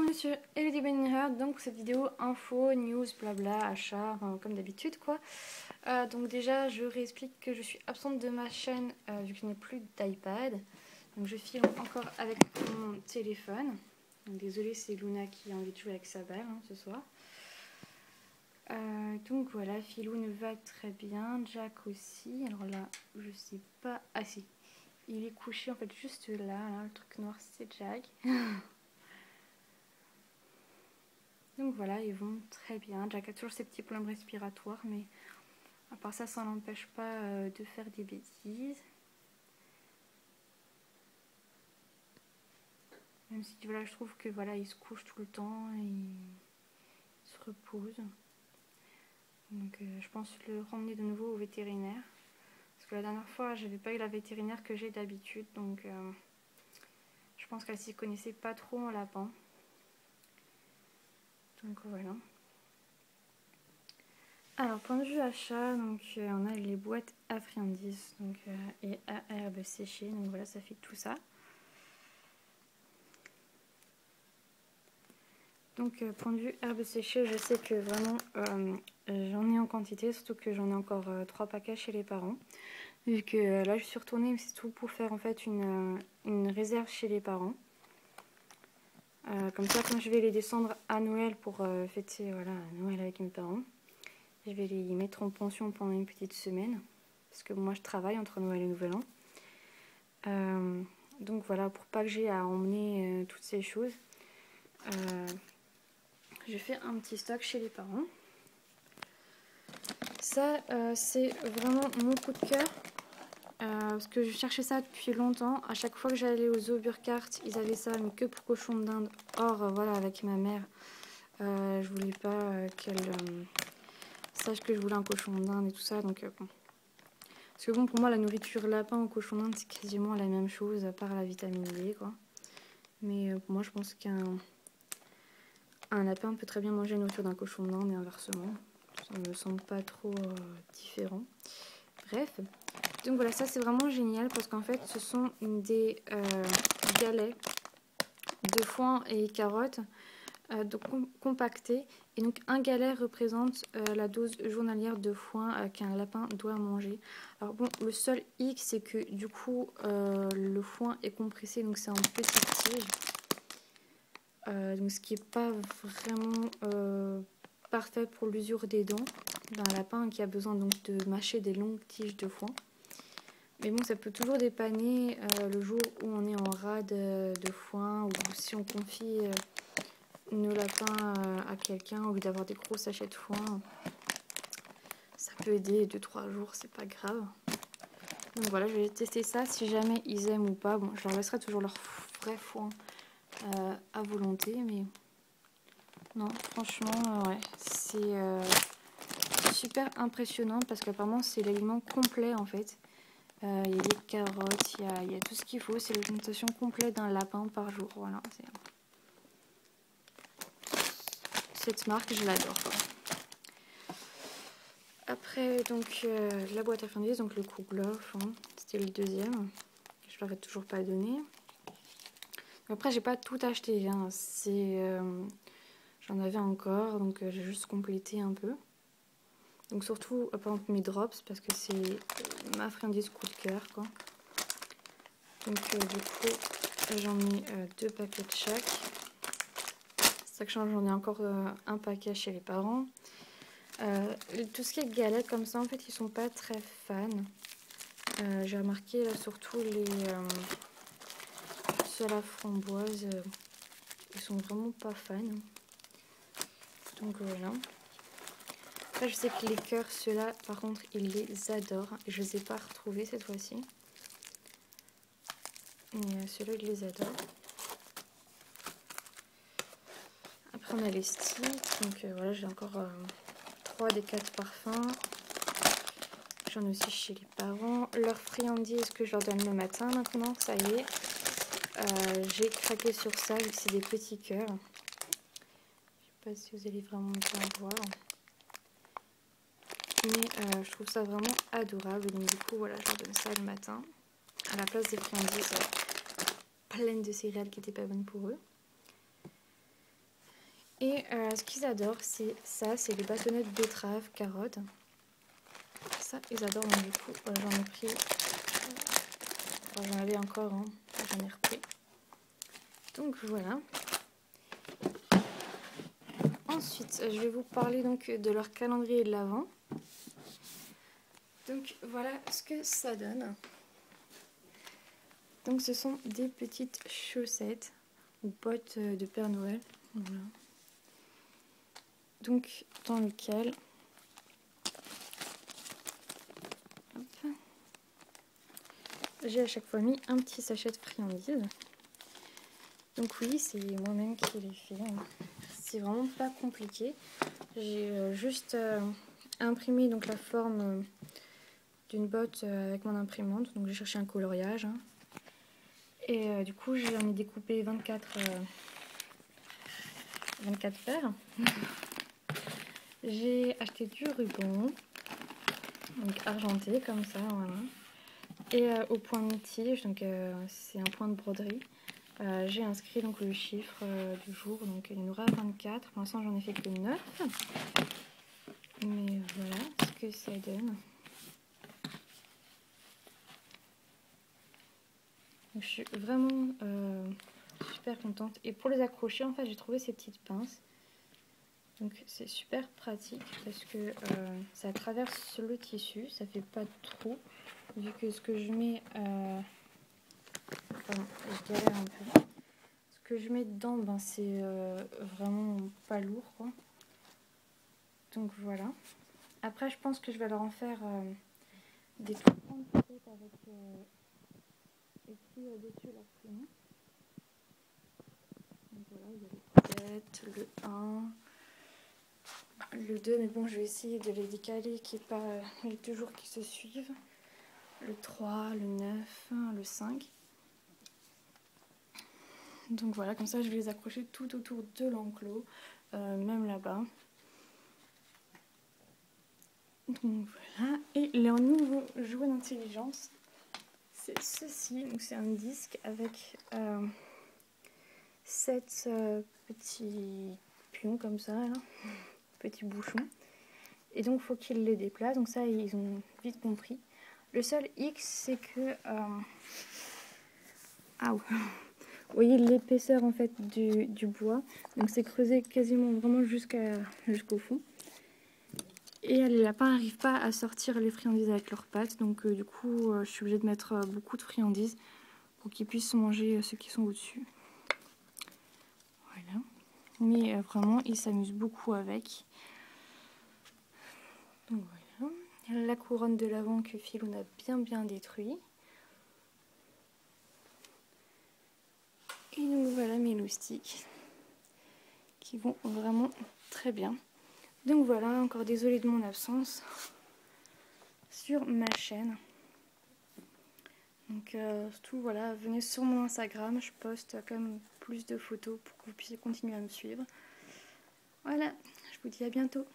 monsieur Elodie Benninger, donc pour cette vidéo info, news, blabla, achat, comme d'habitude quoi. Donc déjà je réexplique que je suis absente de ma chaîne vu que je n'ai plus d'iPad. Donc je filme encore avec mon téléphone. Donc désolée, c'est Luna qui a envie de jouer avec sa balle ce soir. Donc voilà, Philoun va très bien, Jack aussi. Alors là, je sais pas. Ah si, il est couché en fait juste là, le truc noir c'est Jack. Donc voilà, ils vont très bien. Jack a toujours ses petits problèmes respiratoires, mais à part ça, ça n'empêche pas de faire des bêtises. Même si voilà, je trouve que voilà, il se couche tout le temps et il se repose. Donc je pense le ramener de nouveau au vétérinaire. Parce que la dernière fois, j'avais pas eu la vétérinaire que j'ai d'habitude. Donc je pense qu'elle s'y connaissait pas trop en lapin. Donc voilà. Alors, point de vue achat, donc on a les boîtes à friandises donc, et à herbes séchées. Donc voilà, ça fait tout ça. Donc, point de vue herbes séchées, je sais que vraiment j'en ai en quantité, surtout que j'en ai encore 3 paquets chez les parents. Vu que là, je suis retournée, mais c'est tout pour faire en fait une réserve chez les parents. Comme ça, quand je vais les descendre à Noël pour fêter voilà, Noël avec mes parents, je vais les mettre en pension pendant une petite semaine. Parce que moi, je travaille entre Noël et Nouvel An. Donc voilà, pour pas que j'ai à emmener toutes ces choses. J'ai fait un petit stock chez les parents. Ça, c'est vraiment mon coup de cœur. Parce que je cherchais ça depuis longtemps. À chaque fois que j'allais aux zoo Burkhardt, ils avaient ça, mais que pour cochon d'Inde. Or, voilà, avec ma mère, je voulais pas qu'elle sache que je voulais un cochon d'Inde et tout ça. Donc, bon. Parce que bon, pour moi, la nourriture lapin au cochon d'Inde, c'est quasiment la même chose, à part la vitamine D, quoi. Mais pour moi, je pense qu'un lapin peut très bien manger la nourriture d'un cochon d'Inde et inversement. Ça me semble pas trop différent. Bref, donc voilà, ça c'est vraiment génial parce qu'en fait ce sont des galets de foin et carottes donc compactés. Et donc un galet représente la dose journalière de foin qu'un lapin doit manger. Alors bon, le seul hic c'est que du coup le foin est compressé, donc c'est en petites tiges. Donc ce qui n'est pas vraiment parfait pour l'usure des dents d'un lapin qui a besoin donc de mâcher des longues tiges de foin. Mais bon, ça peut toujours dépanner le jour où on est en rade de foin ou si on confie nos lapins à quelqu'un au lieu d'avoir des gros sachets de foin. Ça peut aider 2-3 jours, c'est pas grave. Donc voilà, je vais tester ça si jamais ils aiment ou pas. Bon, je leur laisserai toujours leur vrai foin à volonté, mais non, franchement, ouais, c'est super impressionnant parce qu'apparemment c'est l'aliment complet en fait. Il y a des carottes, il y a tout ce qu'il faut, c'est l'alimentation complète d'un lapin par jour. Voilà, cette marque, je l'adore. Après, donc la boîte à friandises, donc le Kouglof, hein, c'était le deuxième. Je leur ai toujours pas donné. Après, j'ai pas tout acheté, hein, j'en avais encore, donc j'ai juste complété un peu. Donc surtout, par exemple, mes drops, parce que c'est ma friandise coup de cœur, quoi. Donc du coup, j'en mets 2 paquets de chaque. Ça que j'en ai encore un paquet chez les parents. Tout ce qui est galettes comme ça, en fait, ils sont pas très fans. J'ai remarqué là, surtout ceux à la framboise, ils sont vraiment pas fans. Donc voilà. Après, je sais que les cœurs, ceux-là, par contre, ils les adorent. Et je les ai pas retrouvés cette fois-ci. Mais ceux-là, ils les adorent. Après, on a les sticks. Donc voilà, j'ai encore 3 des 4 parfums. J'en ai aussi chez les parents. Leurs friandises que je leur donne le matin maintenant, ça y est. J'ai craqué sur ça vu que c'est des petits cœurs. Je sais pas si vous allez vraiment bien voir. Mais je trouve ça vraiment adorable. Donc du coup, voilà, je leur donne ça le matin. À la place des friandises pleines de céréales qui n'étaient pas bonnes pour eux. Et ce qu'ils adorent, c'est ça, c'est les bâtonnets de betterave, carottes. Ça, ils adorent, donc du coup, j'en ai pris. J'en avais encore, hein, j'en ai repris. Donc voilà. Ensuite, je vais vous parler donc de leur calendrier de l'Avent. Donc voilà ce que ça donne. Donc ce sont des petites chaussettes ou bottes de Père Noël. Voilà. Donc dans lequel j'ai à chaque fois mis un petit sachet de friandises. Donc oui, c'est moi-même qui l'ai fait. C'est vraiment pas compliqué. J'ai juste imprimé donc la forme d'une botte avec mon imprimante. Donc j'ai cherché un coloriage. Hein. Et du coup, j'en ai découpé 24 paires. J'ai acheté du ruban, donc argenté comme ça, voilà. Et au point de tige, donc c'est un point de broderie. J'ai inscrit donc le chiffre du jour, donc il y en aura 24. Pour l'instant, j'en ai fait que 9. Mais voilà ce que ça donne. Donc, je suis vraiment super contente. Et pour les accrocher, en fait, j'ai trouvé ces petites pinces. Donc c'est super pratique parce que ça traverse le tissu, ça fait pas de trou. Vu que ce que je mets, pardon, je galère un peu. Ce que je mets dedans, ben, c'est vraiment pas lourd, quoi. Donc voilà. Après, je pense que je vais leur en faire des tout grandes peut-être avec écrit au-dessus leur prénom. Donc voilà, il y a le 7, le 1, le 2, mais bon, je vais essayer de les décaler, qu'il n'y ait pas les deux jours qui se suivent. Le 3, le 9, le 5. Donc voilà, comme ça je vais les accrocher tout autour de l'enclos, même là-bas. Donc voilà, et leur nouveau jouet d'intelligence, c'est ceci. Donc c'est un disque avec 7 petits pions comme ça, là. Petits bouchons. Et donc il faut qu'ils les déplacent, donc ça ils ont vite compris. Le seul X, c'est que... Ah ouais. Vous voyez l'épaisseur en fait du bois, donc c'est creusé quasiment vraiment jusqu'au fond. Et les lapins n'arrivent pas à sortir les friandises avec leurs pattes, donc du coup je suis obligée de mettre beaucoup de friandises pour qu'ils puissent manger ceux qui sont au-dessus. Voilà. Mais vraiment ils s'amusent beaucoup avec. Donc voilà. La couronne de l'Avent que Philou a bien détruit. Et donc voilà mes loustiques qui vont vraiment très bien. Donc voilà, encore désolée de mon absence sur ma chaîne. Donc surtout voilà, venez sur mon Instagram, je poste quand même plus de photos pour que vous puissiez continuer à me suivre. Voilà, je vous dis à bientôt.